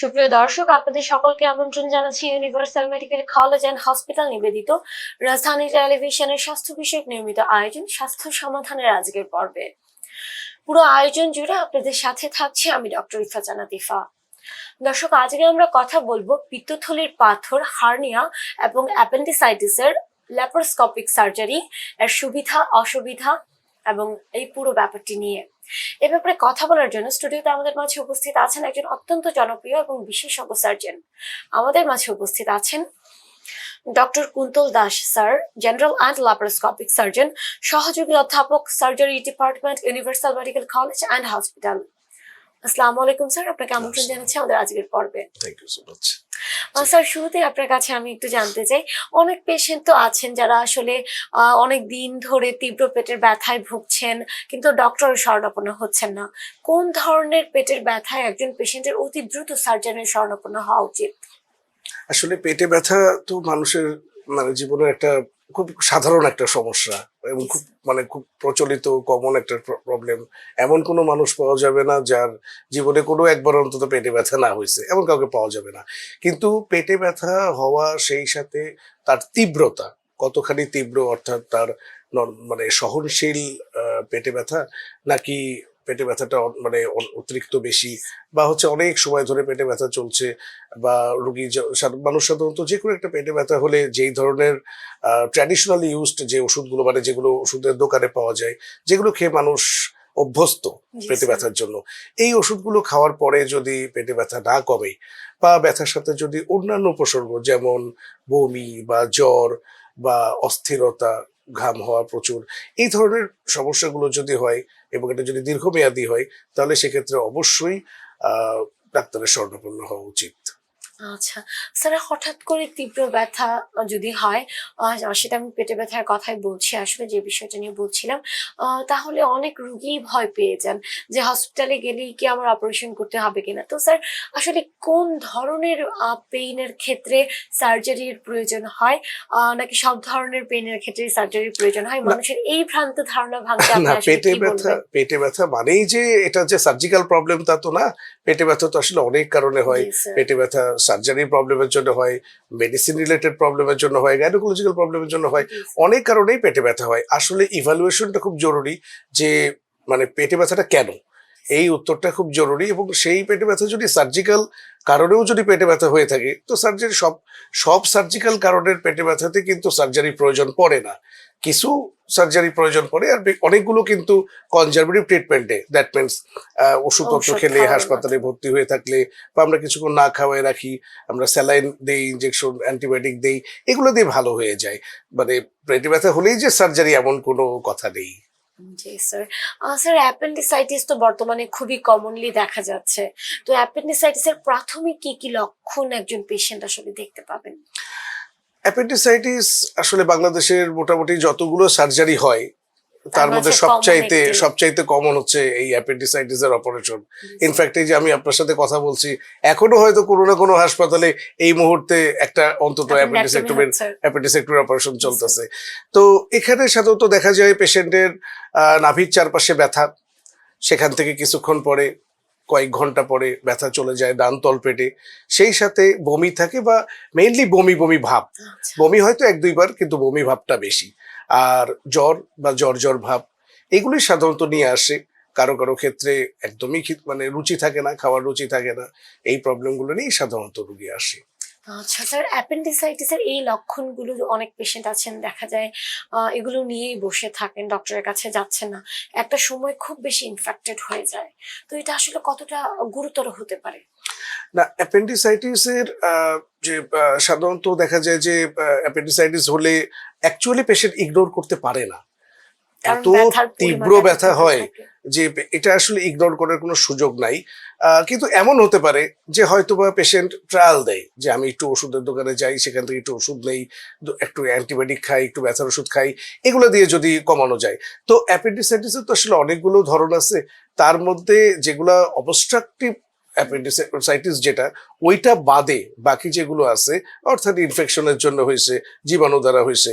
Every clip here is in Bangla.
সুপ্রিয় দর্শক, আপনাদের সকলকে আমন্ত্রণ জানাচ্ছি universal medical college and hospital নিবেদিত রাজধানী টেলিভিশনের স্বাস্থ্য বিষয়ক নিয়মিত আয়োজন স্বাস্থ্য সমাধানের আজকের পর্বে। পুরো আয়োজন জুড়ে আপনাদের সাথে থাকছে আমি ডক্টর ইফা তিফা। দর্শক, আজকে আমরা কথা বলবো পিত্তথলির পাথর, হার্নিয়া এবং অ্যাপেন্ডিসাইটিসের ল্যাপারোস্কোপিক সার্জারি এর সুবিধা অসুবিধা এবং এই পুরো ব্যাপারটি নিয়ে। এ ব্যাপারে কথা বলার জন্য স্টুডিওতে আমাদের মাঝে উপস্থিত আছেন একজন অত্যন্ত জনপ্রিয় এবং বিশেষজ্ঞ সার্জন। আমাদের মাঝে উপস্থিত আছেন doctor Kuntal Das sir, general and laparoscopic surgeon, সহযোগী অধ্যাপক, surgery department, universal medical college and hospital. আসসালামু আলাইকুম স্যার, আপনাকে আমন্ত্রণ জানাচ্ছি আমাদের আজকের পর্বে। Thank you so much. Sir, শুরুতে আপনার কাছে আমি একটু জানতে চাই, অনেক পেশেন্ট তো আছেন যারা আসলে অনেক দিন ধরে তীব্র পেটের ব্যথায় ভুগছেন, কিন্তু ডক্টরের শরণাপন্ন হচ্ছেন না। কোন ধরনের পেটের ব্যথায় একজন পেশেন্টের অতি দ্রুত সার্জনের শরণাপন্ন হওয়া উচিত? আসলে পেটে ব্যথা তো মানুষের জীবনের একটা খুব সাধারণ একটা সমস্যা এবং খুব প্রচলিত কমন একটা প্রবলেম। এমন কোনো মানুষ পাওয়া যাবে না যার জীবনে কোনো একবার অন্তত পেটে ব্যথা না হয়েছে, এমন কাউকে পাওয়া যাবে না। কিন্তু পেটে ব্যথা হওয়া সেই সাথে তার তীব্রতা কতখানি তীব্র, অর্থাৎ তার সহনশীল পেটে ব্যথা, নাকি পেটে ব্যথাটা অতিরিক্ত বেশি, বা অনেক সময় ধরে পেটে ব্যথা চলছে, বা রোগী মানুষ সাধারণত যে কোনো একটা পেটে ব্যথা হলে যেই ধরনের ট্র্যাডিশনালি ইউজড যে ওষুধগুলো, যেগুলো ওষুধের দোকানে পাওয়া যায়, যেগুলো খেয়ে মানুষ অভ্যস্ত পেটে ব্যথার জন্য, এই ওষুধগুলো খাওয়ার পরে যদি পেটে ব্যথা না কমে, বা ব্যথার সাথে যদি অন্যান্য উপসর্গ যেমন বমি বা জ্বর বা অস্থিরতা, ঘাম হওয়া প্রচুর, এই ধরনের সমস্যাগুলো যদি হয় এবং এটা যদি দীর্ঘমেয়াদী হয়, তাহলে সেক্ষেত্রে অবশ্যই ডাক্তারের শরণাপন্ন হওয়া উচিত। আচ্ছা স্যার, হঠাৎ করে তীব্র ব্যথা যদি হয়, সেটা আমি পেটে ব্যথার কথাই বলছি, আসলে যে বিষয়টা নিয়ে বলছিলাম, তাহলে অনেক রুগী ভয় পেয়ে যান যে হসপিটালে গেলেই কি আমার অপারেশন করতে হবে কিনা। তো স্যার, আসলে কোন ধরনের পেইনের ক্ষেত্রে সার্জারির প্রয়োজন হয়, নাকি সব ধরনের পেইনের ক্ষেত্রে সার্জারির প্রয়োজন হয়? মানুষের এই ভ্রান্ত ধারণা ভাঙতে আপনি আসলে কি বলবেন? পেটে ব্যথা মানেই যে এটা যে সার্জিক্যাল প্রবলেম তা তো না। পেটে ব্যথা তো আসলে অনেক কারণে হয়। পেটে ব্যথা সার্জারি প্রবলেমের জন্য হয়, মেডিসিন রিলেটেড প্রবলেমের জন্য হয়, গাইনোকোলজিক্যাল প্রবলেমের জন্য হয়, অনেক কারণেই পেটে ব্যথা হয়। আসলে ইভালুয়েশনটা খুব জরুরি যে পেটে ব্যথাটা কেন, এই উত্তরটা খুব জরুরি। এবং সেই পেটে ব্যথা যদি সার্জিক্যাল কারণেও যদি পেটে ব্যথা হয়ে থাকে, তো সার্জারি সব সার্জিক্যাল কারণের পেটে ব্যথাতে কিন্তু সার্জারি প্রয়োজন পড়ে না। কিছু সার্জারি প্রয়োজন পড়ে, আর অনেকগুলো কিন্তু কনজারভেটিভ ট্রিটমেন্টে, দ্যাট মিনস ওষুধপত্র খেলে, হাসপাতালে ভর্তি হয়ে থাকলে, বা আমরা কিছুক্ষণ না খাওয়াই রাখি, আমরা স্যালাইন দেই, ইনজেকশন, অ্যান্টিবায়োটিক দেই, এগুলো দিয়ে ভালো হয়ে যায়। পেটে ব্যথা হলেই যে সার্জারি এমন কোনো কথা নেই। জি স্যার। স্যার, অ্যাপেন্ডিসাইটিস তো বর্তমানে খুবই কমনলি দেখা যাচ্ছে। তো অ্যাপেন্ডিসাইটিসের প্রাথমিক কি কি লক্ষণ একজন পেশেন্ট আসলে দেখতে পাবেন? অ্যাপেন্ডিসাইটিস আসলে বাংলাদেশের মোটামুটি যতগুলো সার্জারি হয় তার মধ্যে সবচাইতে কমন হচ্ছে এই অ্যাপেন্ডিসাইটিস এর অপারেশন। ইনফ্যাক্ট এই যে আমি আপনার সাথে কথা বলছি, এখনো হয়তো কোনো না কোনো হাসপাতালে এই মুহূর্তে একটা অন্তত অ্যাপেন্ডিসেক্টমি অপারেশন চলতেছে। তো এখানে সাধারণত দেখা যায় পেশেন্টের নাভির চারপাশে ব্যথা, সেখান থেকে কিছুক্ষণ পরে, কয়েক ঘন্টা পরে ব্যথা চলে যায় ডান তলপেটে, সেই সাথে বমি থাকে, বা মেইনলি বমি ভাব। বমি হয়তো 1-2 বার, কিন্তু বমি ভাবটা বেশি। আর জ্বর বা জ্বর ভাব, এগুলি সাধারণত নিয়ে আসে। কারো কারো ক্ষেত্রে একদমই রুচি থাকে না, খাওয়ার রুচি থাকে না। এই প্রবলেমগুলো নিয়েই সাধারণত রুগী আসে। আচ্ছা স্যার, অ্যাপেন্ডিসাইটিসের এই লক্ষণগুলো অনেক পেশেন্ট আছেন দেখা যায় এগুলো নিয়েই বসে থাকেন, ডক্টরের কাছে যাচ্ছেন না, একটা সময় খুব বেশি ইনফেক্টেড হয়ে যায়। তো এটা আসলে কতটা গুরুতর হতে পারে? না, অ্যাপেন্ডিসাইটিস এর যে সাধারণত দেখা যায় যে অ্যাপেন্ডিসাইটিস হলে অ্যাকচুয়ালি পেশেন্ট ইগনোর করতে পারে না, এত তীব্র ব্যথা হয় যে এটা আসলে ইগনোর করার কোনো সুযোগ নাই। কিন্তু এমন হতে পারে যে হয়তোবা পেশেন্ট ট্রায়াল দেয় যে আমি একটু ওষুধের দোকানে যাই, সেখান থেকে একটু ওষুধ নেই, একটু অ্যান্টিবায়োটিক খাই, একটু ব্যথার ওষুধ খাই, এগুলো দিয়ে যদি কমানো যায়। তো অ্যাপেন্ডিসাইটিসের তো আসলে অনেকগুলো ধরন আছে, তার মধ্যে যেগুলা অবস্ট্রাকটিভ অ্যাপেন্ডিসাইটিস যেটা, ওইটা বাদে বাকি যেগুলো আছে, অর্থাৎ ইনফেকশনের জন্য হয়েছে, জীবাণু দ্বারা হয়েছে,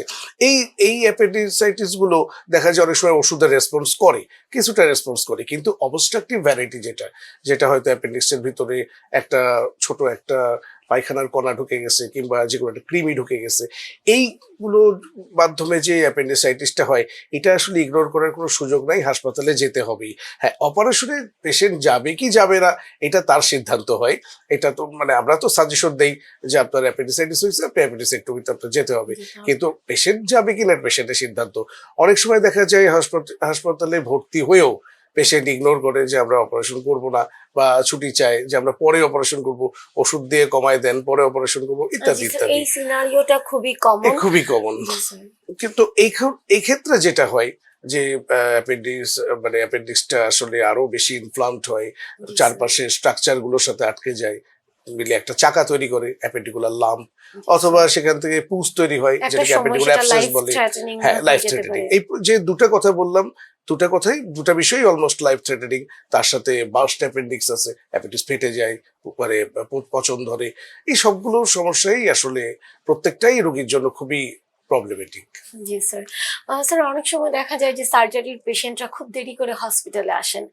এই অ্যাপেন্ডিসাইটিস গুলো দেখা যায় অনেক সময় ওষুধের রেসপন্স করে, কিছুটা রেসপন্স করে, কিন্তু অবস্ট্রাকটিভ ভ্যারাইটি যেটা যেটা হয়তো অ্যাপেন্ডিক্সের ভিতরে একটা ছোট একটা পায়খানার কণা ঢুকে গেছে কিংবা যেগুলো একটা কৃমি ঢুকে গেছে, এইগুলোর মাধ্যমে যে অ্যাপেন্ডিসাইটিসটা হয় এটা আসলে ইগনোর করার কোনো সুযোগ নাই, হাসপাতালে যেতে হবেই। হ্যাঁ, অপারেশনে পেশেন্ট যাবে কি যাবে না এটা তার সিদ্ধান্ত হয়। এটা তো মানে আমরা তো সাজেশন দেই যে আপনার অ্যাপেন্ডিসাইটিস হয়েছে, আপনি অ্যাপেন্ডিসেক্টমিতে আপনার যেতে হবে, কিন্তু পেশেন্ট যাবে কিনা পেশেন্টের সিদ্ধান্ত। অনেক সময় দেখা যায় হাসপাতালে ভর্তি হয়েও পেশেন্ট ইগনোর করে যে আমরা অপারেশন করব না, বা ছুটি চায় যে আমরা পরে অপারেশন করব, ওষুধ দিয়ে কমায় দেন, পরে অপারেশন করব, ইত্যাদি জি স্যার, ইত্যাদি। এই সিনারিওটা খুবই কমন। খুবই কমন। জি স্যার। কিন্তু এই ক্ষেত্রে যেটা হয় যে অ্যাপেন্ডিক্স মানে অ্যাপেন্ডিক্সটা আসলে আরো বেশি ইনফ্লামড হয়, জি স্যার। চারপাশে স্ট্রাকচার গুলোর সাথে আটকে যায়, মিলে একটা চাকা তৈরি করে অ্যাপেন্ডিকুলার লাম্প, জি অথবা স্যার। সেখান থেকে পুঁজ তৈরি হয় একটা যেটাকে সময় অ্যাপেন্ডিকুলার সেটা অ্যাবসেস লাইফ বলে। থ্রেটেনিং হ্যাঁ, হয়ে লাইফ যেতে থ্রেটেনিং। পারে। এই যে দুটা কথা বললাম, দুটা বিষয়ই অলমোস্ট লাইফ থ্রেটেনিং। তার সাথে বার্স্ট অ্যাপেন্ডিক্স আছে, অ্যাপেন্ডিক্স ফেটে যায়, মানে পচন ধরে, এই সবগুলো সমস্যাই আসলে প্রত্যেকটাই রোগীর জন্য খুবই প্রবলেমেটিক। জি স্যার। স্যার, অনেক সময় দেখা যায় যে সার্জারির পেশেন্টরা খুব দেরি করে হসপিটালে আসেন।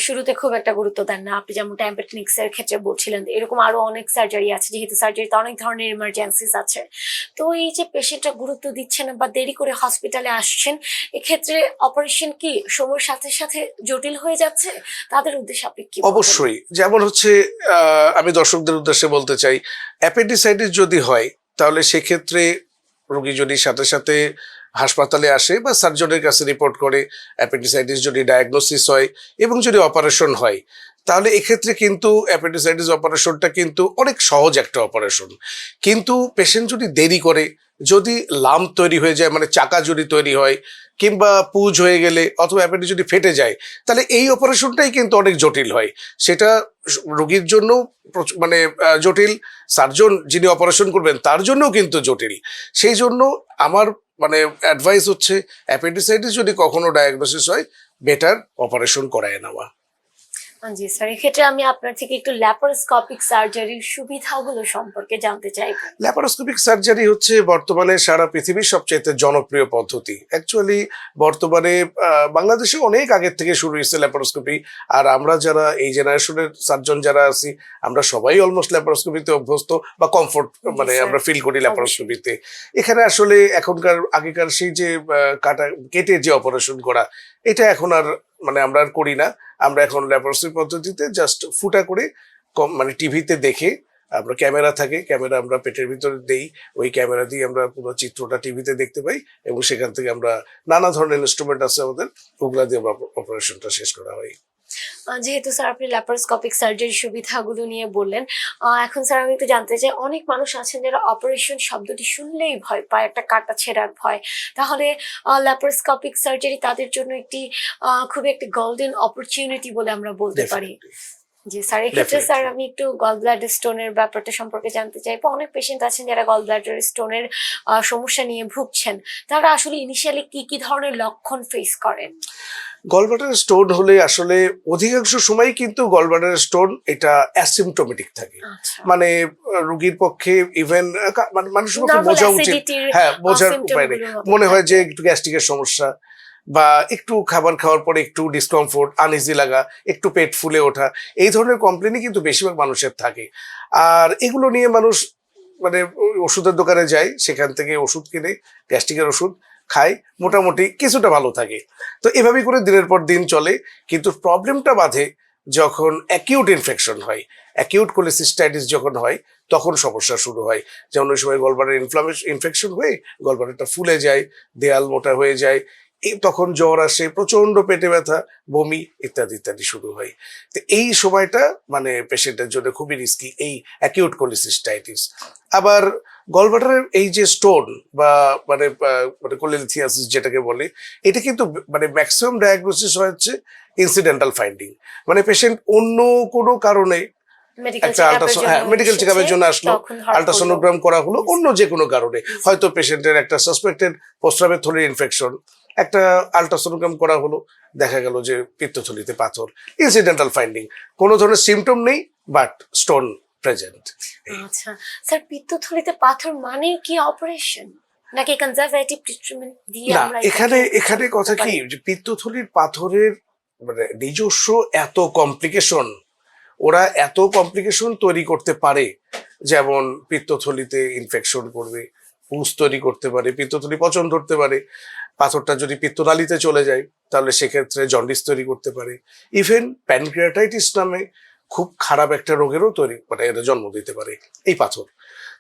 শুরুতে খুব একটা গুরুত্ব দেন না। আপনি যেমনটা অ্যাপেন্ডিক্স এর ক্ষেত্রে বলছিলেন, এরকম আরো অনেক সার্জারি আছে, যেহেতু সার্জারিতে অনেক ধরনের ইমার্জেন্সিস আছে। তো এই যে পেশেন্টরা গুরুত্ব দিচ্ছেন না বা দেরি করে হসপিটালে আসছেন, এক্ষেত্রে অপারেশন কি সময়ের সাথে সাথে জটিল হয়ে যাচ্ছে? তাদের উদ্দেশ্যে আপনি কি বলবেন? অবশ্যই, যেমন হচ্ছে আমি দর্শকদের উদ্দেশ্যে বলতে চাই, অ্যাপেন্ডিসাইটিস যদি হয় তাহলে সেক্ষেত্রে রোগী যদি সাথে সাথে হাসপাতালে আসে বা সার্জনের কাছে রিপোর্ট করে, অ্যাপেন্ডিসাইটিস যদি ডায়াগনোসিস হয় এবং যদি অপারেশন হয়, তাহলে এক্ষেত্রে কিন্তু অ্যাপেন্ডিসাইটিস অপারেশনটা কিন্তু অনেক সহজ একটা অপারেশন। কিন্তু পেশেন্ট যদি দেরি করে, যদি লাম্প তৈরি হয়ে যায়, মানে চাকা যদি তৈরি হয়, কিংবা পুজ হয়ে গেলে, অথবা অ্যাপেন্ডিক্স যদি ফেটে যায়, তাহলে এই অপারেশনটাই কিন্তু অনেক জটিল হয়। সেটা রোগীর জন্য মানে জটিল, সার্জন যিনি অপারেশন করবেন তার জন্যও কিন্তু জটিল। সেই জন্য আমার মানে অ্যাডভাইস হচ্ছে, অ্যাপেন্ডিসাইটিস যদি কখনো ডায়াগনোসিস হয়, বেটার অপারেশন করায় নেওয়া। জি স্যার, এক্ষেত্রে আমি আপনার থেকে একটু ল্যাপারোস্কোপিক সার্জারির সুবিধাগুলো সম্পর্কে জানতে চাইবো। ল্যাপারোস্কোপিক সার্জারি হচ্ছে বর্তমানে সারা পৃথিবীর সবচেয়ে জনপ্রিয় পদ্ধতি। অ্যাকচুয়ালি বর্তমানে বাংলাদেশে অনেক আগের থেকে শুরু হয়েছে ল্যাপারোস্কোপি। আর আমরা যারা এই জেনারেশনের সার্জন যারা আছি, আমরা সবাই অলমোস্ট ল্যাপারোস্কোপিতে অভ্যস্ত বা কমফোর্ট জি মানে স্যার, আমরা ফিল করি অবশ্যই। ল্যাপারোস্কোপিতে। এখানে আসলে এখনকার আগেকার সেই যে কেটে যে অপারেশন করা, এটা এখন আর মানে আমরা আর করি না। আমরা এখন ল্যাপারোস্কোপি পদ্ধতিতে জাস্ট ফুটা করে মানে টিভিতে দেখে, আমরা ক্যামেরা থাকে, ক্যামেরা আমরা পেটের ভিতরে দেই, ওই ক্যামেরা দিয়ে আমরা পুরো চিত্রটা টিভিতে দেখতে পাই, এবং সেখান থেকে আমরা নানা ধরনের ইনস্ট্রুমেন্ট আছে আমাদের, ওগুলা দিয়ে আমরা অপারেশনটা শেষ করা হয়। যেহেতু স্যার আপনি ল্যাপারোস্কোপিক সার্জারির সুবিধাগুলো নিয়ে বললেন, এখন স্যার আমি একটু জানতে চাই, অনেক মানুষ আছেন যারা অপারেশন শব্দটি শুনলেই ভয় পায়, একটা কাটা ছেঁড়ার ভয়। তাহলে ল্যাপারোস্কোপিক সার্জারি তাদের জন্য একটি খুবই একটি গোল্ডেন অপরচুনিটি বলে আমরা বলতে পারি। ডেফিনেটলি। জি স্যার, এক্ষেত্রে স্যার ডেফিনেটলি। আমি একটু গল ব্লাডার স্টোনের ব্যাপারটা সম্পর্কে জানতে চাইবো। অনেক পেশেন্ট আছেন যারা গল ব্লাডার স্টোনের সমস্যা নিয়ে ভুগছেন। তারা আসলে ইনিশিয়ালি কি কি ধরনের লক্ষণ ফেস করেন? গলব্লাডার স্টোন হলে আসলে অধিকাংশ সময় কিন্তু গলব্লাডার স্টোন এটা অ্যাসিমটোমেটিক থাকে। আচ্ছা। মানে রোগীর পক্ষে ইভেন মানুষের পক্ষে নরমাল বোঝা উচিত। অ্যাসিডিটির হ্যাঁ, বোঝার সিম্পটম উপায় নেই। গুলোর মতো মনে হয় যে থাকে। একটু গ্যাস্ট্রিকের সমস্যা, বা একটু খাবার খাওয়ার পরে একটু ডিসকমফোর্ট, আনইজি লাগা, একটু পেট ফুলে ওঠা, এই ধরনের কমপ্লেনই কিন্তু বেশিরভাগ মানুষের থাকে। আর এগুলো নিয়ে মানুষ মানে ওষুধের দোকানে যায়, সেখান থেকে ওষুধ কিনে, গ্যাস্ট্রিকের ওষুধ খায়, মোটামুটি কিছুটা ভালো থাকে। তো এভাবেই করে দিনের পর দিন চলে। কিন্তু প্রবলেমটা বাধে যখন অ্যাকিউট ইনফেকশন হয়, অ্যাকিউট কোলিসিস্টাইটিস যখন হয়, তখন সমস্যা শুরু হয়। যেমন ওই সময় গলব্লাডার ইনফেকশন হয়ে গলব্লাডারটা ফুলে যায়, দেয়াল মোটা হয়ে যায়, তখন জ্বর আসে, প্রচন্ড পেটে ব্যথা, বমি, ইত্যাদি ইত্যাদি শুরু হয়। তো এই সময়টা মানে পেশেন্টের জন্য খুবই রিস্কি, এই অ্যাকিউট কোলিসিস্টাইটিস। আবার গলব্লাডারের এই যে স্টোন বা মানে মানে কোলিথিয়াসিস যেটাকে বলে, এটা কিন্তু মানে ম্যাক্সিমাম ডায়াগনোসিস হচ্ছে ইনসিডেন্টাল ফাইন্ডিং। মানে পেশেন্ট অন্য কোনো কারণে মেডিকেল একটা চেকআপের জন্য মেডিকেল চেকআপের জন্য আসলো, তখন ধরা পড়লো। আল্ট্রাসোনোগ্রাম করা হলো, জি অন্য স্যার। যে কোনো কারণে, জি স্যার। হয়তো পেশেন্টের একটা সাসপেক্টেড প্রস্রাবের থলির ইনফেকশন, একটা আল্ট্রাসোনোগ্রাম করা হলো, দেখা গেল যে পিত্তথলিতে পাথর, ইনসিডেন্টাল ফাইন্ডিং, কোনো ধরনের সিমটম নেই, বাট স্টোন প্রেজেন্ট। আচ্ছা স্যার, পিত্তথলিতে পাথর মানে কি অপারেশন? নাকি কনজারভেটিভ ট্রিটমেন্ট দিয়ে না, আমরা এখানে কথা কি যে পিত্তথলির পাথরের মানে নিজস্ব এত কমপ্লিকেশন, ওরা এত কমপ্লিকেশন তৈরি করতে পারে, যেমন পিত্তথলিতে ইনফেকশন করবে, পুষ তৈরি করতে পারে, পিত্তথলি পচন ধরতে পারে, পাথরটা যদি পিত্তনালীতে চলে যায় তাহলে সেক্ষেত্রে জন্ডিস তৈরি করতে পারে, ইভেন প্যানক্রিয়াটাইটিস নামে খুব খারাপ একটা রোগেরও তৈরি মানে এটা জন্ম দিতে পারে এই পাথর।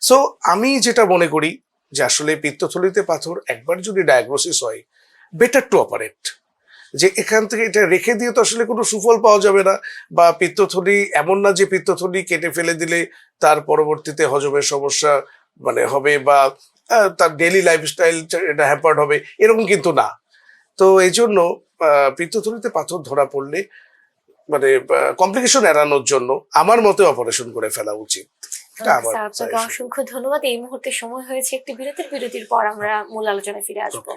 সো আমি যেটা মনে করি যে আসলে পিত্তথলিতে পাথর একবার যদি ডায়াগনোসিস হয়, বেটার টু অপারেট। যে এখান থেকে এটা রেখে দিয়ে তো আসলে কোনো সুফল পাওয়া যাবে না, বা পিত্তথলি এমন না যে পিত্তথলি কেটে ফেলে দিলে তার পরবর্তীতে হজমের সমস্যা মানে হবে, বা তার ডেইলি লাইফস্টাইল এটা হ্যাম্পার্ড হবে, এরকম কিন্তু না। তো এই জন্য পিত্তথলিতে পাথর ধরা পড়লে মানে কমপ্লিকেশন এড়ানোর জন্য আমার মতে অপারেশন করে ফেলা উচিত। এটা আমার স্যার, আপনাকে suggestion। অসংখ্য ধন্যবাদ। এই মুহূর্তে সময় হয়েছে একটি বিরতির পর আমরা মূল আলোচনায় ফিরে আসবো।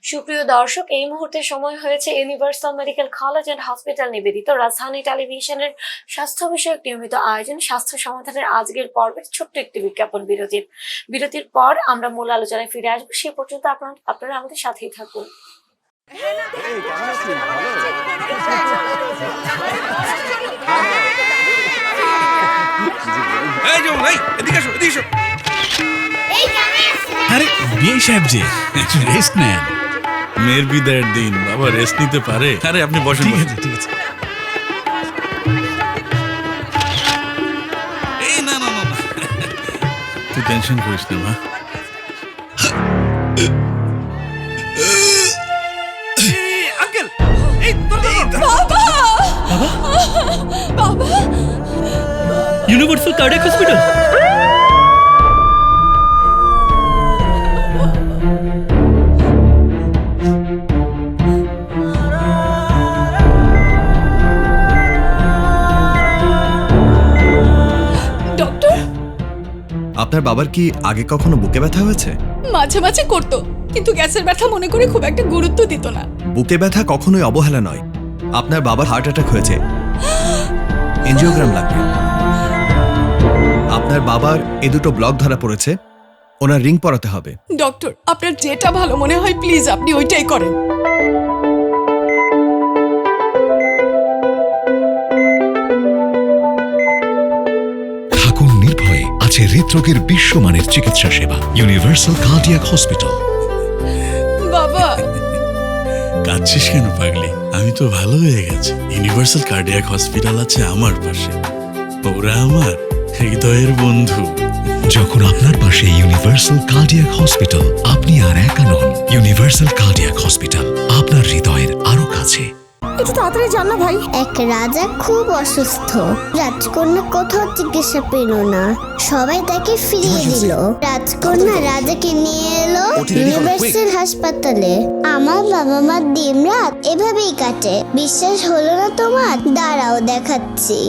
সুপ্রিয় দর্শক, এই মুহূর্তে সময় হয়েছে universal medical college and hospital নিবেদিত রাজধানী টেলিভিশনের স্বাস্থ্য বিষয়ক নিয়মিত আয়োজন স্বাস্থ্য সমাধানের আজকের পর্বের ছোট্ট একটি বিজ্ঞাপন বিরতির পর আমরা মূল আলোচনায় ফিরে আসবো। সে পর্যন্ত আপনারা আমাদের সাথেই থাকুন। আরে বিয়ে সাহেব যে রেস্ট নেন, মেয়ের বিদায়ের দিন, বাবা রেস্ট নিতে পারে। আরে আপনি বসেন। ঠিক আছে। এই না না না, তুই টেনশন করিস না মা। আঙ্কেল, বাবা ইউনিভার্সাল কার্ডিয়াক হসপিটাল। ডক্টর, আপনার বাবার কি আগে কখনো বুকে ব্যথা হয়েছে? মাঝে মাঝে করতো, কিন্তু গ্যাসের ব্যথা মনে করে খুব একটা গুরুত্ব দিত না। বুকে ব্যথা কখনোই অবহেলা নয়। আপনার বাবার হার্ট অ্যাটাক হয়েছে, এনজিওগ্রাম লাগবে। আপনার বাবার দুটো ব্লক ধরা পড়েছে, ওনার রিং পরাতে হবে। ডক্টর, আপনার যেটা ভালো মনে হয় প্লিজ আপনি ওইটাই করেন। থাকুন নির্ভয়ে, আছে হৃদরোগের বিশ্বমানের চিকিৎসা সেবা ইউনিভার্সাল কার্ডিয়াক হসপিটাল। বাবা, কাঁদছিস কেন পাগলি? আমি তো ভালো হয়ে গেছি। ইউনিভার্সাল কার্ডিয়াক হসপিটাল আছে আমার পাশে, ওরা আমার হৃদয়ের বন্ধু। যখন আপনার পাশে ইউনিভার্সাল কার্ডিয়াক হসপিটাল, আপনি আর একা নন। ইউনিভার্সাল কার্ডিয়াক হসপিটাল, আপনার হৃদয়ের আরো কাছে। একটু তাড়াতাড়ি জান না ভাই। এক রাজা খুব অসুস্থ, রাজকন্যা কোথাও চিকিৎসা পেল না, সবাই তাকে ফিরিয়ে দিল। রাজকন্যা রাজাকে নিয়ে এলো ইউনিভার্সাল হাসপাতালে। আমার বাবা মার দিন রাত এভাবেই কাটে, বিশ্বাস হলো না তোমার? দাঁড়াও দেখাচ্ছি।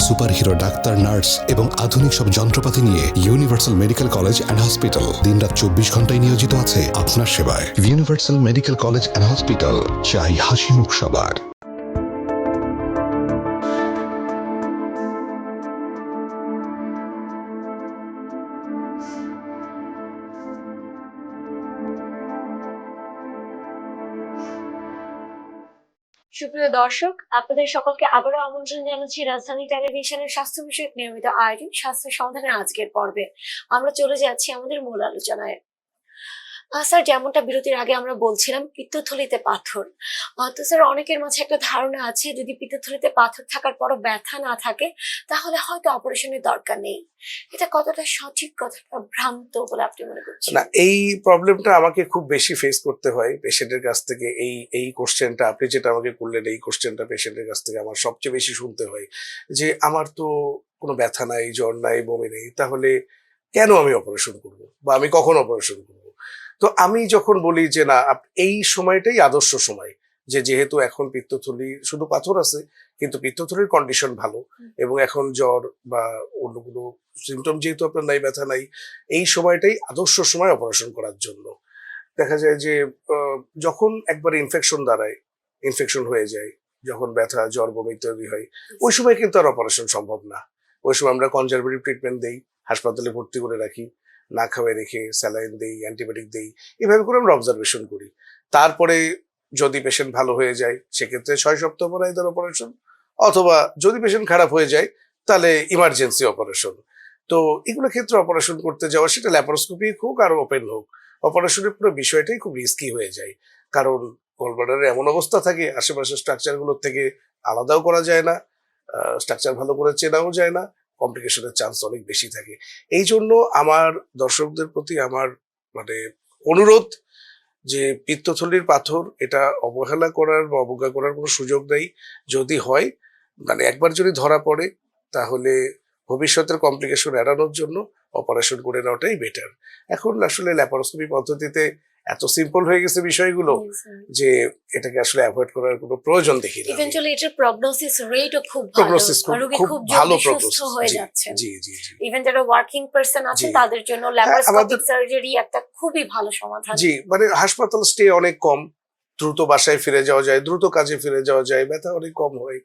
সুপারহিরো ডাক্তার, নার্স এবং আধুনিক সব যন্ত্রপাতি নিয়ে universal medical college and hospital দিনরাত 24 ঘন্টায় নিয়োজিত আছে আপনার সেবায়। Universal medical college and hospital, চাই হাসি মুখ সবার। সুপ্রিয় দর্শক, আপনাদের সকলকে আবারও আমন্ত্রণ জানাচ্ছি রাজধানী টেলিভিশনের স্বাস্থ্য বিষয়ক নিয়মিত আয়োজন স্বাস্থ্য সমাধানের আজকের পর্বে। আমরা চলে যাচ্ছি আমাদের মূল আলোচনায়। স্যার, যেমনটা বিরতির আগে আমরা বলছিলাম পিত্তথলিতে পাথর। তো স্যার, অনেকের মাঝে একটা ধারণা আছে যদি পিত্তথলিতে পাথর থাকার পরও ব্যথা না থাকে তাহলে হয়তো অপারেশনের দরকার নেই। এটা কতটা সঠিক, কতটা ভ্রান্ত বলে আপনি মনে করছেন? না, এই প্রবলেমটা আমাকে খুব বেশি ফেস করতে হয় পেশেন্টের কাছ থেকে। এই কোশ্চেনটা আপনি যেটা আমাকে করলেন, এই কোশ্চেনটা পেশেন্টের কাছ থেকে আমার সবচেয়ে বেশি শুনতে হয় যে আমার তো কোনো ব্যথা নাই, জ্বর নাই, বমি নেই, তাহলে কেন আমি অপারেশন করব, বা আমি কখন অপারেশন করব? তো আমি যখন বলি যে না, এই সময়টাই আদর্শ সময়, যেহেতু এখন পিত্তথলি শুধু পাথর আছে কিন্তু পিত্তথলির কন্ডিশন ভালো, এবং এখন জ্বর বা অন্য কোনো সিমটম যেহেতু আপনার নাই, ব্যথা নাই, এই সময়টাই আদর্শ সময় অপারেশন করার জন্য। দেখা যায় যে যখন একবার ইনফেকশন হয়ে যায়, যখন ব্যথা, জ্বর, বমি ইত্যাদি হয়, ওই সময় কিন্তু আর অপারেশন সম্ভব না। ওই সময় আমরা কনজারভেটিভ ট্রিটমেন্ট দেই, হাসপাতালে ভর্তি করে রাখি, না খাওয়াই রেখে স্যালাইন দেই, অ্যান্টিবায়োটিক দেই, এভাবে করে আমরা অবজারভেশন করি। তারপরে যদি পেশেন্ট ভালো হয়ে যায় সেক্ষেত্রে 6 সপ্তাহ পরে এদের অপারেশন, অথবা যদি পেশেন্ট খারাপ হয়ে যায় তাহলে ইমার্জেন্সি অপারেশন। তো এগুলো ক্ষেত্রে অপারেশন করতে যাওয়া, সেটা ল্যাপারোস্কোপি হোক আর ওপেন হোক, অপারেশনের পুরো বিষয়টাই খুব রিস্কি হয়ে যায়। কারণ গলব্লাডারের এমন অবস্থা থাকে, আশেপাশের স্ট্রাকচারগুলোর থেকে আলাদাও করা যায় না, স্ট্রাকচার ভালো করে চেনাও যায় না, কমপ্লিকেশনের চান্স অনেক বেশি থাকে। এই জন্য আমার দর্শকদের প্রতি আমার মানে অনুরোধ যে পিত্তথলির পাথর এটা অবহেলা করার বা অবজ্ঞা করার কোনো সুযোগ নেই। যদি হয়, মানে একবার যদি ধরা পড়ে, তাহলে ভবিষ্যতের কমপ্লিকেশন এড়ানোর জন্য অপারেশন করে নেওয়াটাই বেটার। এখন আসলে ল্যাপারোস্কোপি পদ্ধতিতে এত সিম্পল হয়ে গেছে বিষয়গুলো যে এটাকে আসলে অ্যাভয়েড করার কোনো প্রয়োজন দেখি না। ইভেন্টুয়ালি এটার প্রগনোসিস রেটও খুব ভালো, প্রগনোসিস রোগী খুব খুব ভালো জলদি সুস্থ প্রগনোসিস। হয়ে জি যাচ্ছে। জি জি জি ইভেন যারা ওয়ার্কিং পারসন আছেন জি। তাদের জন্য ল্যাপারোস্কোপিক আমাদের- সার্জারি একটা খুবই ভালো সমাধান। জি, মানে হাসপাতাল স্টে অনেক কম, দ্রুত বাসায় ফিরে যাওয়া যায়, দ্রুত কাজে ফিরে যাওয়া যায়, ব্যথা অনেক কম হয়,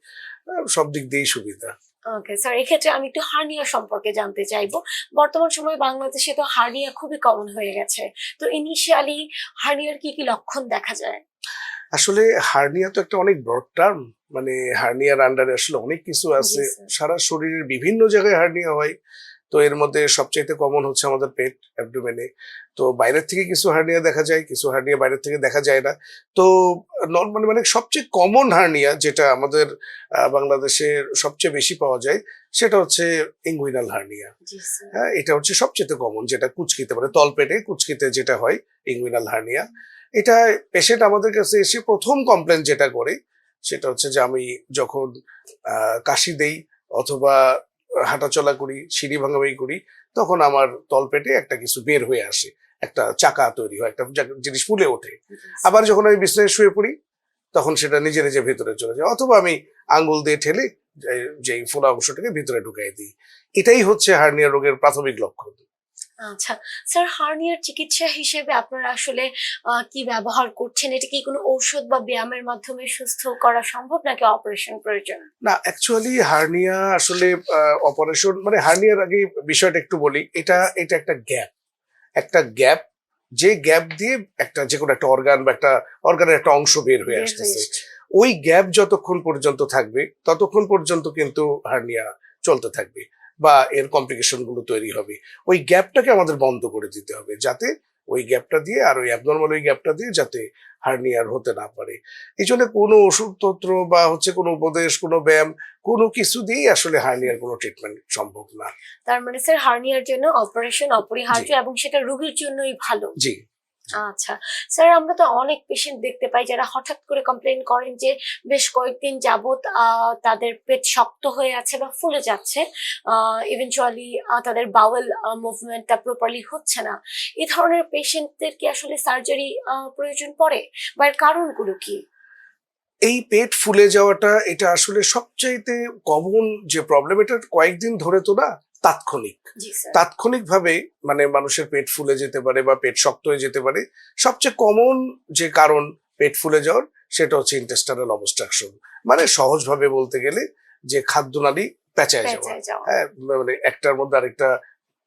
সব দিক দিয়েই সুবিধা। ওকে স্যার, এক্ষেত্রে আমি একটু হার্নিয়া সম্পর্কে জানতে চাইবো। বর্তমান সময়ে বাংলাদেশে তো হার্নিয়া খুবই কমন হয়ে গেছে, তো ইনিশিয়ালি হার্নিয়ার কি কি লক্ষণ দেখা যায়? আসলে হার্নিয়া তো একটা অনেক ব্রড টার্ম, মানে হার্নিয়ার আন্ডারে আসলে অনেক কিছু আছে। জি, স্যার। সারা শরীরের বিভিন্ন জায়গায় হার্নিয়া হয়। তো এর মধ্যে সবচাইতে কমন হচ্ছে আমাদের পেট, অ্যাবডোমেনে। তো বাইরের থেকে কিছু হার্নিয়া দেখা যায়, কিছু হার্নিয়া বাইরের থেকে দেখা যায় না। তো নর্মালি মানে সবচেয়ে কমন হার্নিয়া যেটা আমাদের বাংলাদেশের সবচেয়ে বেশি পাওয়া যায়, সেটা হচ্ছে ইঙ্গুইনাল হার্নিয়া। জি স্যার। হ্যাঁ, এটা হচ্ছে সবচেয়ে কমন, যেটা কুচকিতে মানে তলপেটে কুচকিতে যেটা হয়, ইঙ্গুইনাল হার্নিয়া। এটা পেশেন্ট আমাদের কাছে এসে প্রথম কমপ্লেন যেটা করে সেটা হচ্ছে যে আমি যখন কাশি দেই অথবা হাঁটাচলা করি, সিঁড়ি ভাঙাভাঙি করি, তখন আমার তলপেটে একটা কিছু বের হয়ে আসে, একটা চাকা তৈরি হয়, একটা জিনিস ফুলে ওঠে। আবার যখন আমি বিছানায় শুয়ে পড়ি তখন সেটা নিজে নিজে ভিতরে চলে যায়, অথবা আমি আঙ্গুল দিয়ে ঠেলে যে ফোলা অংশটাকে ভিতরে ঢুকাই দিই। এটাই হচ্ছে হার্নিয়া রোগের প্রাথমিক লক্ষণ। আচ্ছা স্যার, হার্নিয়ার চিকিৎসা হিসেবে আপনারা আসলে কি ব্যবহার করছেন? এটা কি কোনো ঔষধ বা ব্যায়ামের মাধ্যমে সুস্থ করা সম্ভব, নাকি অপারেশন প্রয়োজন? না, অ্যাকচুয়ালি হার্নিয়া আসলে অপারেশন মানে হার্নিয়ার আগে বিষয়টা একটু বলি। এটা একটা গ্যাপ, একটা গ্যাপ, যে গ্যাপ দিয়ে একটা যে কোনো একটা অর্গান বা একটা অর্গানের একটা অংশ বের হয়ে বের হয়ে আসতেছে। এসছে। ওই গ্যাপ যতক্ষণ পর্যন্ত থাকবে ততক্ষণ পর্যন্ত কিন্তু হার্নিয়া চলতে থাকবে বা এর কমপ্লিকেশন গুলো তৈরি হবে। ওই গ্যাপটাকে আমাদের বন্ধ করে দিতে হবে, যাতে ওই গ্যাপটা দিয়ে আর ওই অ্যাবনর্মাল ওই গ্যাপটা দিয়ে যাতে হার্নিয়ার হতে না পারে। এই জন্য কোনো ওষুধপত্র বা হচ্ছে কোনো উপদেশ, কোনো ব্যায়াম, কোনো কিছু দিয়েই আসলে হার্নিয়ার কোনো ট্রিটমেন্ট সম্ভব না। তার মানে স্যার হার্নিয়ার জন্য অপারেশন অপরিহার্য এবং সেটা রোগীর জন্যই ভালো। জি। আচ্ছা স্যার, আমরা তো অনেক পেশেন্ট দেখতে পাই যারা হঠাৎ করে কমপ্লেন করেন যে বেশ কয়েকদিন যাবত তাদের পেট শক্ত হয়ে আছে বা ফুলে যাচ্ছে, ইভেনচুয়ালি তাদের বাওয়েল মুভমেন্টটা প্রপারলি হচ্ছে না। এই ধরনের পেশেন্টদের কি আসলে সার্জারি প্রয়োজন পড়ে, বা এর কারণগুলো কি? এই পেট ফুলে যাওয়াটা এটা আসলে সবচাইতে কমন যে প্রবলেম, এটা কয়েকদিন ধরে তো না, তাৎক্ষণিক। জি স্যার। তাৎক্ষণিকভাবে মানে মানুষের পেট ফুলে যেতে পারে বা পেট শক্ত হয়ে যেতে পারে। সবচেয়ে কমন যে কারণ পেট ফুলে যাওয়ার সেটা হচ্ছে ইন্টেস্টাইনাল অবস্ট্রাকশন, মানে সহজভাবে বলতে গেলে যে খাদ্যনালী পেঁচায় যাওয়া। পেঁচায় যাওয়া। হ্যাঁ, মানে একটার মধ্যে আরেকটা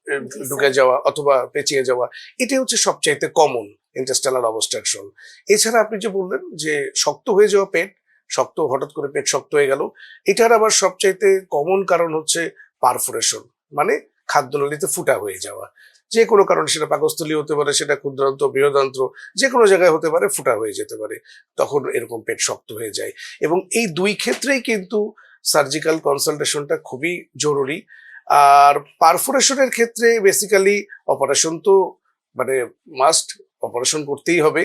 জি, ঢুকে স্যার। যাওয়া অথবা পেঁচিয়ে যাওয়া, এটাই হচ্ছে সবচাইতে কমন ইন্টেস্টাইনাল অবস্ট্রাকশন। এছাড়া আপনি যে বললেন যে শক্ত হয়ে যাওয়া পেট, শক্ত হঠাৎ করে পেট শক্ত হয়ে গেল, এটার আবার সবচাইতে কমন কারণ হচ্ছে পারফোরেশন, মানে খাদ্যনালীতে ফুটা হয়ে যাওয়া। যে কোনো কারণে, সেটা পাকস্থলী হতে পারে, সেটা ক্ষুদ্রান্ত বৃহদান্ত্র, যে কোনো জায়গায় হতে পারে, ফুটা হয়ে যেতে পারে, তখন এরকম পেট শক্ত হয়ে যায়। এবং এই দুই ক্ষেত্রেই কিন্তু সার্জিক্যাল কনসালটেশনটা খুবই জরুরি। আর পারফোরেশনের ক্ষেত্রে বেসিক্যালি অপারেশন তো মানে মাস্ট, অপারেশন করতেই হবে।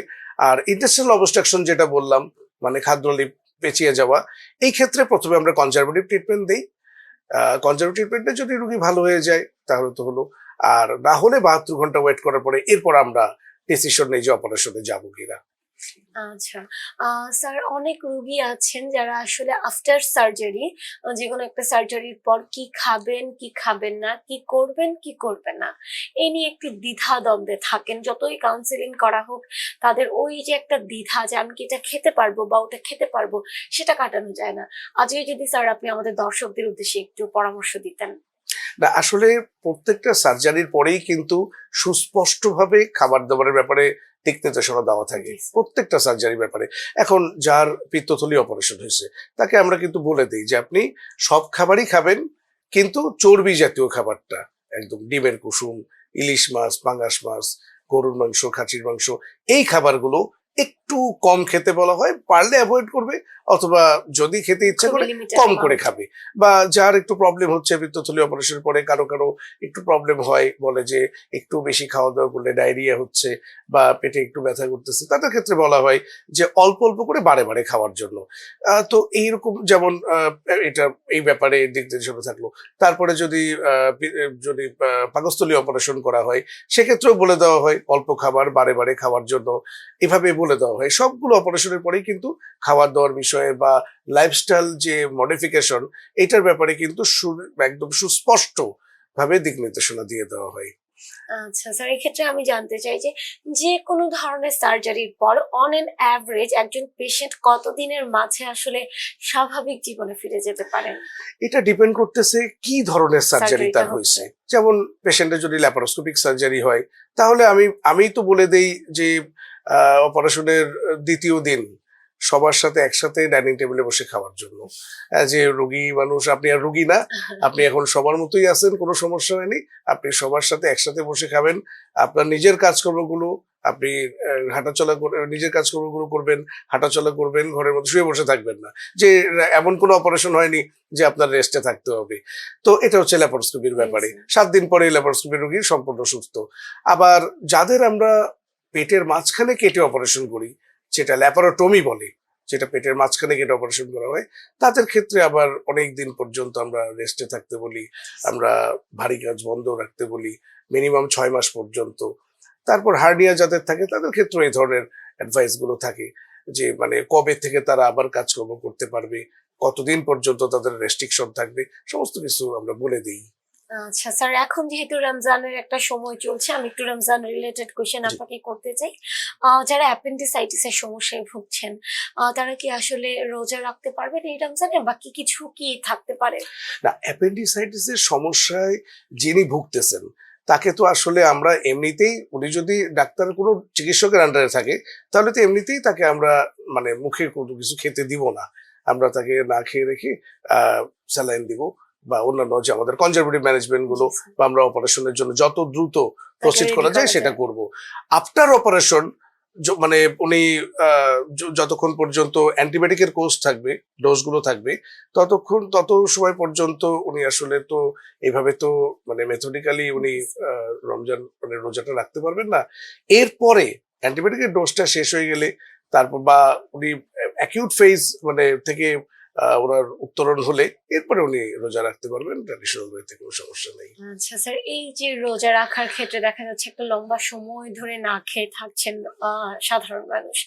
আর ইন্টেস্টাইনাল অবস্ট্রাকশন যেটা বললাম, মানে খাদ্যনালী পেঁচিয়ে যাওয়া, এই ক্ষেত্রে প্রথমে আমরা কনজারভেটিভ ট্রিটমেন্ট দিই। কনজারভেটিভ ট্রিটমেন্টে যদি রোগী ভালো হয়ে যায় তাহলে তো হলো, আর না হলে 72 ঘন্টা ওয়েট করার পরে এরপর আমরা ডিসিশন নেই যে অপারেশনে যাবো কিনা। আচ্ছা স্যার, অনেক রোগী আছেন যারা আসলে আফটার সার্জারি, যে কোনো একটা সার্জারির পর কি খাবেন কি খাবেন না, কি করবেন কি করবেন না, এই নিয়ে একটি দ্বিধা দ্বন্দ্বে থাকেন। যতই কাউন্সিলিং করা হোক তাদের ওই যে একটা দ্বিধা যে আমি কি এটা খেতে পারবো বা ওটা খেতে পারবো, সেটা কাটানো যায় না। আজকে যদি স্যার আপনি আমাদের দর্শকদের উদ্দেশ্যে একটু পরামর্শ দিতেন। না আসলে প্রত্যেকটা সার্জারির পরেই কিন্তু সুস্পষ্টভাবে খাবার দাবারের ব্যাপারে দিক নির্দেশনা দেওয়া থাকে জি, স্যার। প্রত্যেকটা সার্জারির ব্যাপারে। এখন যার পিত্তথলি অপারেশন হয়েছে তাকে আমরা কিন্তু বলে দিই যে আপনি সব খাবারই খাবেন, কিন্তু চর্বি জাতীয় খাবারটা একদম ডিমের কুসুম, ইলিশ মাছ, পাঙ্গাস মাছ, গরুর মাংস, খাসির মাংস, এই খাবারগুলো একটু কম খেতে বলা হয়, পারলে অ্যাভয়েড করবে, অথবা যদি খেতে ইচ্ছা খুবই করে limited কম amount। করে খাবে। বা যার একটু প্রবলেম হচ্ছে পিত্তথলি অপারেশনের পরে, কারো কারো একটু প্রবলেম হয়, বলে যে একটু বেশি খাওয়া দাওয়া করলে ডায়রিয়া হচ্ছে বা পেটে একটু ব্যথা করতেছে, তাদের ক্ষেত্রে বলা হয় যে অল্প অল্প করে বারে বারে খাওয়ার জন্য। তো এইরকম যেমন এটা এই ব্যাপারে দিক নির্দেশনা থাকলো। তারপরে যদি যদি পাকস্থলী অপারেশন করা হয়, সেক্ষেত্রেও বলে দেওয়া হয় অল্প খাবার বারে বারে খাওয়ার জন্য, এভাবে বলে দেওয়া হয়। সবগুলো অপারেশনের পরেই কিন্তু খাওয়ার দাওয়ার বিষয়ে বা লাইফস্টাইল যে মডিফিকেশন, এটার ব্যাপারে কিন্তু একদম সুস্পষ্ট ভাবে দিক নির্দেশনা দিয়ে দেওয়া হয়। আচ্ছা স্যার, এক্ষেত্রে আমি জানতে চাই যে যে কোনো ধরনের সার্জারির পর অন এন অ্যাভারেজ একজন পেশেন্ট কতদিনের মাঝে আসলে স্বাভাবিক জীবনে ফিরে যেতে পারেন? এটা ডিপেন্ড করতেছে কি ধরনের সার্জারি সার্জারিটা তার হচ্ছে। হয়েছে। যেমন পেশেন্টের যদি ল্যাপারোস্কোপিক সার্জারি হয়, তাহলে আমি তো বলে দেই যে অপারেশনের দ্বিতীয় দিন সবার সাথে একসাথে ডাইনিং টেবিলে বসে খাওয়ার জন্য। যে রুগী মানুষ, আপনি আর রুগী না, আপনি এখন সবার মতোই আছেন, কোনো সমস্যা হয়নি, আপনি সবার সাথে একসাথে বসে খাবেন। আপনার নিজের কাজকর্মগুলো আপনি হাঁটাচলা করে নিজের কাজকর্মগুলো করবেন, হাঁটাচলা করবেন, ঘরের মধ্যে শুয়ে বসে থাকবেন না। যে এমন কোনো অপারেশন হয়নি যে আপনার রেস্টে থাকতে হবে। তো এটা হচ্ছে ল্যাপারোস্কোপির ব্যাপারে। 7 দিন পরে ল্যাপারোস্কোপির রোগী সম্পূর্ণ সুস্থ। আবার যাদের আমরা পেটের মাঝখানে কেটে অপারেশন করি, যেটা ল্যাপারোটমি বলে, যেটা পেটের মাঝখানে কেটে অপারেশন করা হয়, তাদের ক্ষেত্রে আবার অনেক দিন পর্যন্ত আমরা রেস্টে থাকতে বলি, আমরা ভারী কাজ বন্ধ রাখতে বলি, মিনিমাম 6 মাস পর্যন্ত। তারপর হার্নিয়া যাদের থাকে তাদের ক্ষেত্রে এই ধরনের অ্যাডভাইস গুলো থাকে যে মানে কবে থেকে তারা আবার কাজকর্ম করতে পারবে, কতদিন পর্যন্ত তাদের রেস্ট্রিকশন থাকবে, সমস্ত কিছু আমরা বলে দিই। আচ্ছা স্যার, এখন যেহেতু রমজানের একটা সময় চলছে, আমি একটু রমজান রিলেটেড কোশ্চেন জি। আপনাকে করতে চাই। যারা অ্যাপেন্ডিসাইটিস এর সমস্যায় ভুগছেন, তারা কি আসলে রোজা রাখতে পারবেন এই রমজানে, বা কি কিছু কি থাকতে পারে? না, অ্যাপেন্ডিসাইটিসের সমস্যায় যিনি ভুগতেছেন তাকে তো আসলে আমরা এমনিতেই, উনি যদি ডাক্তারের কোনো চিকিৎসকের আন্ডারে থাকে, তাহলে তো এমনিতেই তাকে আমরা মানে মুখে কোনো কিছু খেতে দিব না। আমরা তাকে না খেয়ে রেখে স্যালাইন দিব বা অন্যান্য যে আমাদের কনজারভেটিভ ম্যানেজমেন্ট গুলো, জি, স্যার। বা আমরা অপারেশনের জন্য যত দ্রুত প্রসিড ready করা যায় করা সেটা যায়। করব। আফটার অপারেশন মানে উনি যতক্ষণ পর্যন্ত অ্যান্টিবায়োটিকের কোর্স থাকবে, ডোজগুলো থাকবে, তত সময় পর্যন্ত উনি আসলে তো এইভাবে তো মানে মেথডিক্যালি উনি রমজান মানে রোজাটা রাখতে পারবেন না। এরপরে অ্যান্টিবায়োটিকের ডোজটা শেষ হয়ে গেলে, তারপর বা উনি অ্যাকিউট ফেজ মানে থেকে ওনার উত্তরণ হলে, এরপরে উনি রোজা রাখতে পারবেন ট্র্যাডিশনাল ওয়েতে, কোনো সমস্যা নেই। আচ্ছা স্যার, এই যে রোজা রাখার ক্ষেত্রে দেখা যাচ্ছে একটা লম্বা সময় ধরে না খেয়ে থাকছেন সাধারণ মানুষ,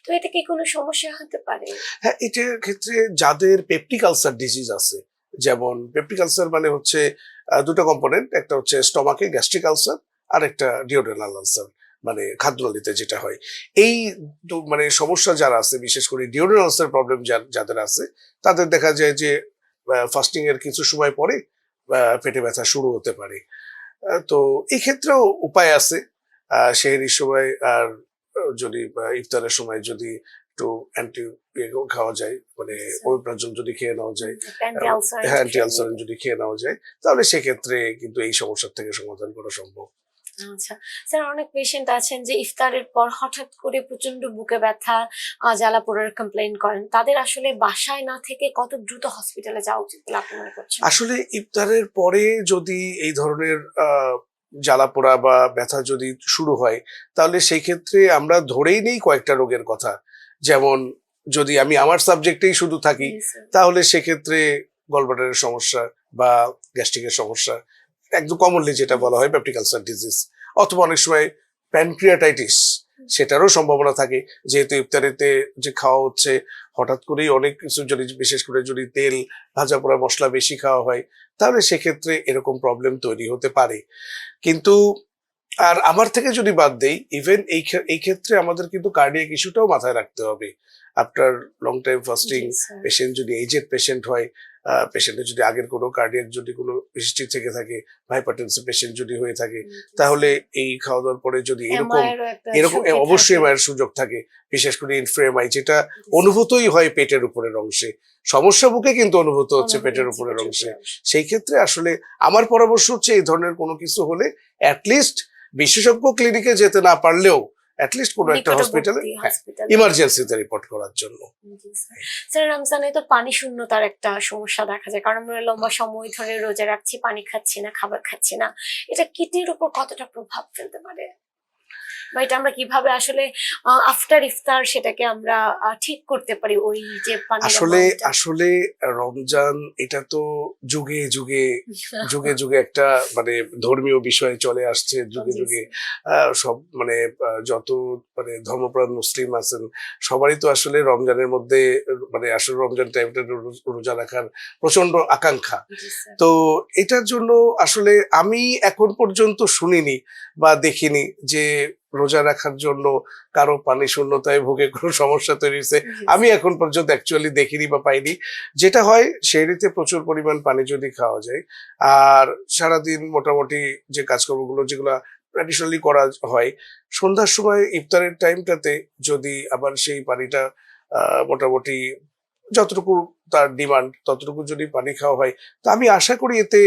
তো এতে কি কোনো সমস্যা হতে পারে? হ্যাঁ, এটার ক্ষেত্রে যাদের পেপটিক আলসার ডিজিজ আছে, যেমন পেপটিক আলসার মানে হচ্ছে দুটো কম্পোনেন্ট, একটা হচ্ছে স্টমাকে গ্যাস্ট্রিক আলসার, আর একটা ডিওডেনাল আলসার মানে খাদ্যনালীতে যেটা হয়। এই মানে সমস্যা যারা আছে, বিশেষ করে ডিওডেনাল আলসার প্রবলেম যাদের আছে, তাদের দেখা যায় যে ফাস্টিং এর কিছু সময় পরে পেটে ব্যথা শুরু হতে পারে। তো এই ক্ষেত্রেও উপায় আছে। সেহরির সময় আর যদি ইফতারের সময় যদি একটু অ্যান্টি খাওয়া যায়, মানে ওমিপ্রাজল যদি খেয়ে নেওয়া যায়, অ্যান্টি আলসার হ্যাঁ অ্যান্টি আলসারিন যদি খেয়ে নেওয়া যায়, তাহলে সেক্ষেত্রে কিন্তু এই সমস্যার থেকে সমাধান করা সম্ভব। আচ্ছা স্যার, অনেক পেশেন্ট আছেন যে ইফতারের পর হঠাৎ করে প্রচন্ড বুকে ব্যথা, জ্বালা পোড়ার কমপ্লেইন করেন, তাদের আসলে বাসায় না থেকে কত দ্রুত হসপিটালে যাওয়া উচিত বলে আপনি মনে করছেন? আসলে ইফতারের পরে যদি এই ধরনের জ্বালা পোড়া বা ব্যথা যদি শুরু হয়, তাহলে সেই ক্ষেত্রে আমরা ধরেই নেই কয়েকটা রোগের কথা। যেমন যদি আমি আমার সাবজেক্টেই শুধু থাকি, জি, স্যার। তাহলে সেক্ষেত্রে গলব্লাডারের সমস্যা বা গ্যাস্ট্রিকের সমস্যা, একদম কমনলি যেটা বলা হয় পেপটিক আলসার ডিজিজ, অথবা অনেক সময় প্যানক্রিয়াটাইটিস, সেটারও সম্ভাবনা থাকে। যেহেতু ইফতারিতে যে খাওয়া হচ্ছে, হঠাৎ করেই অনেক কিছু যদি, বিশেষ করে যদি তেল ভাজা পোড়া মশলা বেশি খাওয়া হয়, তাহলে সেক্ষেত্রে এরকম প্রবলেম তৈরি হতে পারে। কিন্তু আর আমার থেকে যদি বাদ দেই, ইভেন এই ক্ষেত্রে আমাদের কিন্তু কার্ডিয়াক ইস্যুটাও মাথায় রাখতে হবে। আফটার লং টাইম ফাস্টিং জি, স্যার। পেশেন্ট যদি এজেড পেশেন্ট হয়, পেশেন্টের যদি আগের কোনো কার্ডিয়াক যদি কোনো হিস্ট্রি থেকে থাকে, হাইপারটেনসিভ পেশেন্ট যদি হয়ে থাকে, তাহলে এই খাওয়া দাওয়ার পরে যদি এরকম অবশ্যই মায়ের সুযোগ থাকে, বিশেষ করে ইনফ্রেমাই, যেটা অনুভূতই হয় পেটের উপরের অংশে, সমস্যা বুকে কিন্তু অনুভূত হচ্ছে পেটের উপরের অংশে। সেই ক্ষেত্রে আসলে আমার পরামর্শ হচ্ছে এই ধরনের কোনো কিছু হলে অ্যাটলিস্ট বিশেষজ্ঞ ক্লিনিকে যেতে না পারলেও অ্যাটলিস্ট কোনো একটা হসপিটালে ইমার্জেন্সিতে রিপোর্ট করার জন্য। স্যার, রমজানে তো পানি শূন্যতার একটা সমস্যা দেখা যায়, কারণ আমরা লম্বা সময় ধরে রোজা রাখছি, পানি খাচ্ছি না, খাবার খাচ্ছি না। এটা কিডনির উপর কতটা প্রভাব ফেলতে পারে, বা এটা আমরা কিভাবে আসলে আফটার ইফতার সেটাকে আমরা ঠিক করতে পারি? ওই যে পানি আসলে রমজান এটা তো যুগে যুগে যুগে যুগে একটা মানে ধর্মীয় বিষয় চলে আসছে, যুগে যুগে সব মানে যত মানে ধর্মপ্রাণ মুসলিম আছেন সবারই তো আসলে রমজানের মধ্যে মানে আসলে রমজান টাইমটা রোজা রাখার প্রচন্ড আকাঙ্ক্ষা। তো এটার জন্য আসলে আমি এখন পর্যন্ত শুনিনি বা দেখিনি যে রোজা রাখার জন্য কারো পানি শূন্যতায় ভোগে কোনো সমস্যা তৈরি হয়েছে। আমি এখন পর্যন্ত অ্যাকচুয়ালি দেখিনি বা পাইনি। যেটা হয় সেহরিতে প্রচুর পরিমাণ পানি যদি খাওয়া যায়, আর সারাদিন মোটামুটি যে কাজকর্মগুলো যেগুলো ট্র্যাডিশনালি করা হয়, সন্ধ্যার সময় ইফতারের টাইমটাতে যদি আবার সেই পানিটা মোটামুটি যতটুকু তার ডিমান্ড ততটুকু যদি পানি খাওয়া হয়, তো আমি আশা করি এতে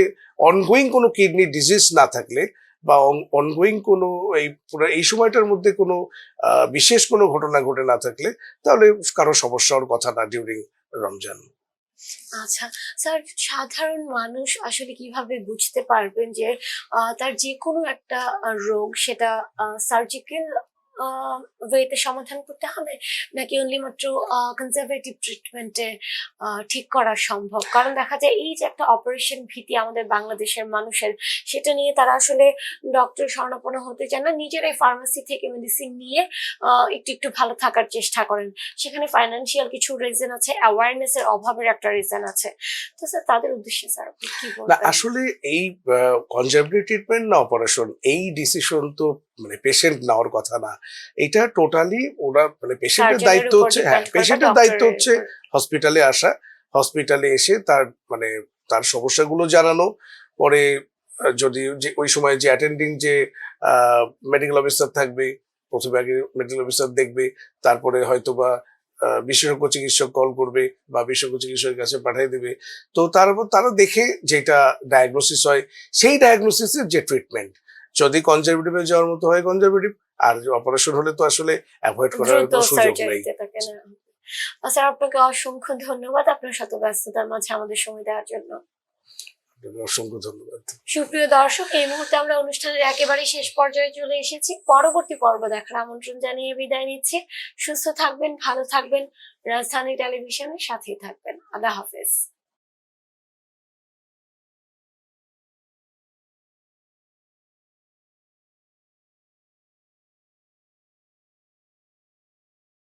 অনগোয়িং কোনো কিডনি ডিজিজ না থাকলে বা অনগোয়িং কোনো এই সময়টার মধ্যে কোনো বিশেষ কোনো ঘটনা ঘটে না থাকলে, তাহলে কারো সমস্যার কথা না ডিউরিং রমজান। আচ্ছা স্যার, সাধারণ মানুষ আসলে কিভাবে বুঝতে পারবেন যে তার যে কোনো একটা রোগ সেটা সার্জিক্যাল ওয়েতে সমাধান করতে হবে, নাকি অনলি মাত্র কনজারভেটিভ ট্রিটমেন্টে ঠিক করা সম্ভব? কারণ দেখা যায় এই যে একটা অপারেশন ভীতি আমাদের বাংলাদেশের মানুষের, সেটা নিয়ে তারা আসলে ডক্টর শরণাপন্ন হতে চান না, নিজেরাই ফার্মেসি থেকে মেডিসিন নিয়ে একটু একটু ভালো থাকার চেষ্টা করেন। সেখানে ফাইন্যান্সিয়াল কিছু রিজন আছে, অ্যাওয়ারনেস এর অভাবের একটা রিজন আছে। তো স্যার, তাদের উদ্দেশ্যে স্যার কি না বলবেন? আসলে এই কনজারভেটিভ ট্রিটমেন্ট না অপারেশন, এই ডিসিশন তো মানে পেশেন্ট নেওয়ার কথা না। এটা টোটালি ওরা মানে পেশেন্টের সার্জনের দায়িত্ব উপর হচ্ছে, depend করে বা পেশেন্টের দায়িত্ব ডক্টরের হচ্ছে উপর। হসপিটালে আসা, হসপিটালে এসে তার মানে তার সমস্যাগুলো জানানো, পরে যদি যে ওই সময় যে অ্যাটেন্ডিং যে মেডিকেল অফিসার থাকবে, প্রথমে আগে মেডিকেল অফিসার দেখবে, তারপরে হয়তোবা বিশেষজ্ঞ চিকিৎসক কল করবে বা বিশেষজ্ঞ চিকিৎসকের কাছে পাঠিয়ে দেবে। তো তারপর তারা দেখে যেটা ডায়াগনোসিস হয়, সেই ডায়াগনোসিসের যে ট্রিটমেন্ট, যদি কনজারভেটিভে যাওয়ার মতো হয় কনজারভেটিভ, আর অপারেশন হলে তো আসলে অ্যাভয়েড করার দ্রুত কোনো সুযোগ নেই। সার্জারিতে তাকে নেওয়া হবে। স্যার, আপনাকে অসংখ্য ধন্যবাদ আপনার শত ব্যস্ততার মাঝে আমাদের সময় দেওয়ার জন্য। আপনাকে অসংখ্য ধন্যবাদ। সুপ্রিয় দর্শক, এই মুহূর্তে আমরা অনুষ্ঠানের একেবারে শেষ পর্যায়ে চলে এসেছি। পরবর্তী পর্ব দেখার আমন্ত্রণ জানিয়ে বিদায় নিচ্ছি। সুস্থ থাকবেন, ভালো থাকবেন, রাজধানী টেলিভিশনের সাথেই থাকবেন। আল্লাহ হাফেজ।